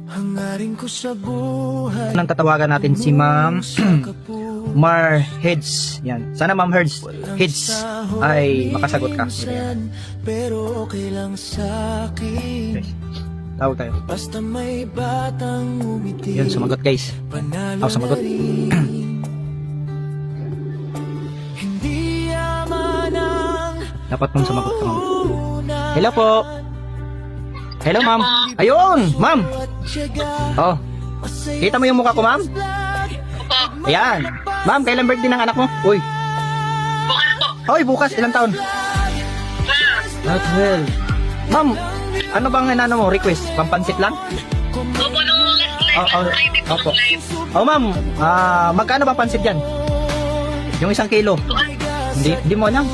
Hangarin ko sa buhay. Nang tatawagan natin si Ma'am Mar Heads. Yan. Sana Ma'am Heads ay makasagot ka. Pero okay lang sa akin. Okay. Tawag tayo. Basta may batang umiti. Yun, sumagot guys. Panalo sumagot. na rin. Hindi yaman ang Dapat mong sumagot ka, Ma'am. Hello po. Hello, Ma'am. Ayun, Ma'am. Oh. Kita mo yung mukha ko, Ma'am? Ayan. Ma'am, kailan birthday ng anak mo? Uy. Hoy, bukas. Ilang taon? 12. Ma'am, ano bang inano mo? Request? Pampansit lang? Opo. Oh, Ma'am. Magkano bang pansit yan? Yung 1 kilo? Hindi mo alam.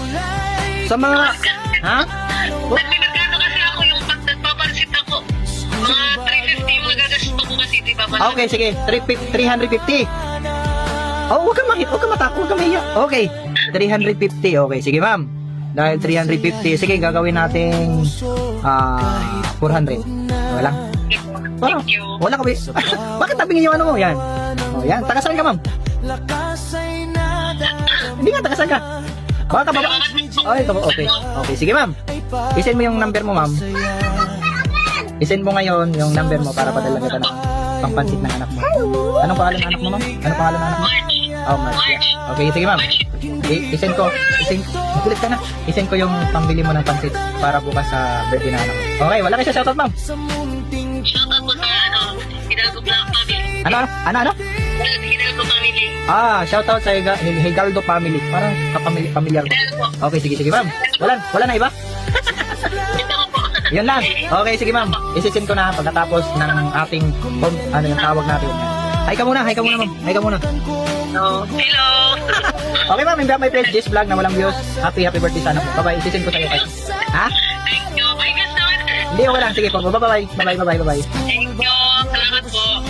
Sa mga... Ha? Nagkano kasi ako yung pag nagpapansit ako. Mga 350 magagasto ko kasi, di ba? Okay, sige. 350. Oh, huwag kang matakot, huwag kang mahiya. Okay, 350. Okay, sige ma'am. Dahil 350, sige, gagawin natin 400. Wala. Parang, wala ka ba? Bakit tabingin yung ano mo? Yan. Oh, yan. Tagasan ka, ma'am. Hindi nga, tagasan ka. Baka baba. Ay, okay. Okay, sige ma'am. I-send mo yung number mo, ma'am. I-send mo ngayon yung number mo para padala kita ng pangpansit ng anak mo. Anong pangalan ng anak mo, ma'am? Anong pangalan ng anak mo? Oh, March. Yeah. Okay, sige ma'am. I-send ko. Makulit ka na. I-send ko yung pambili mo ng pansit para bukas sa birthday ng anak mo. Okay, wala kayo sa shoutout, ma'am. Shoutout po sa Hidalgo Black Family. Ano? Hidalgo Family. Shoutout sa Hidalgo Family. Parang kapamilyar. Okay, sige ma'am. Wala na iba? Yun lang. Okay, sige ma'am. Isisend ko na pagkatapos ng ating yung tawag natin. Hi ka muna, ma'am. Hi ka muna. Hello. Okay ma'am, invite my friends this vlog na walang views. Happy birthday sana po. Bye-bye. Isisend ko sa'yo. Ha? Thank you. Bye guys naman. Hindi, okay lang. Sige po. Bye-bye. Thank you. Salamat po.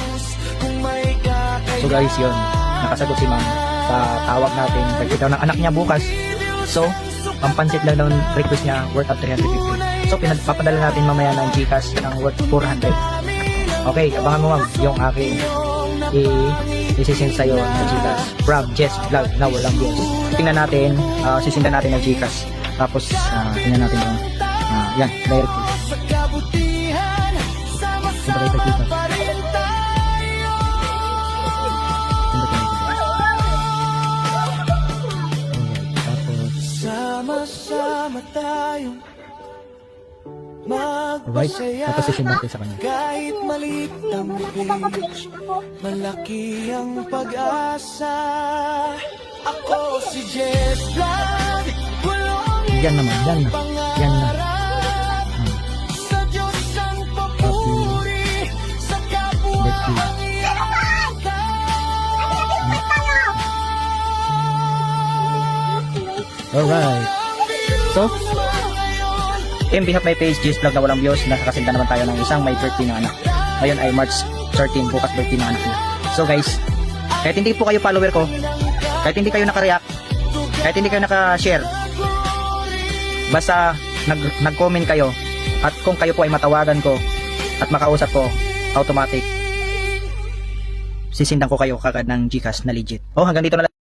So guys, yun. Nakasagot si ma'am sa tawag natin. Pagkitaw ng anak niya bukas. So, pampansit lang daw request niya worth of 350. So, papadala natin mamaya ng Gcash ng worth 400. Okay, abangan mo ma'am yung aking isisend sa'yo ng Gcash from Jess Vlog na walang views. Tingnan natin, sisindan natin ng Gcash. Tapos, tingnan natin yung, yan, direct. Siyempre sa Gcash. Sama-sama tayong Alright, tapos isin natin sa kanya. kahit maliit ang beach, malaki ang pag-asa. Ako si Jess Vlog, Yan naman, yan na. Sa Diyos ang papuri, sa kapwa ang Alright. So, in behalf my page, G's Vlog na walang views, nakakasinta naman tayo ng isang may birthday ng anak. Ngayon ay March 13, bukas birthday ng anak niya. So guys, kahit hindi po kayo follower ko, kahit hindi kayo naka-react, kahit hindi kayo naka-share, basta nag-comment kayo, at kung kayo po ay matawagan ko, at makausap ko, automatic, sisindan ko kayo kagad ng Gcash na legit. Oh, hanggang dito na lang.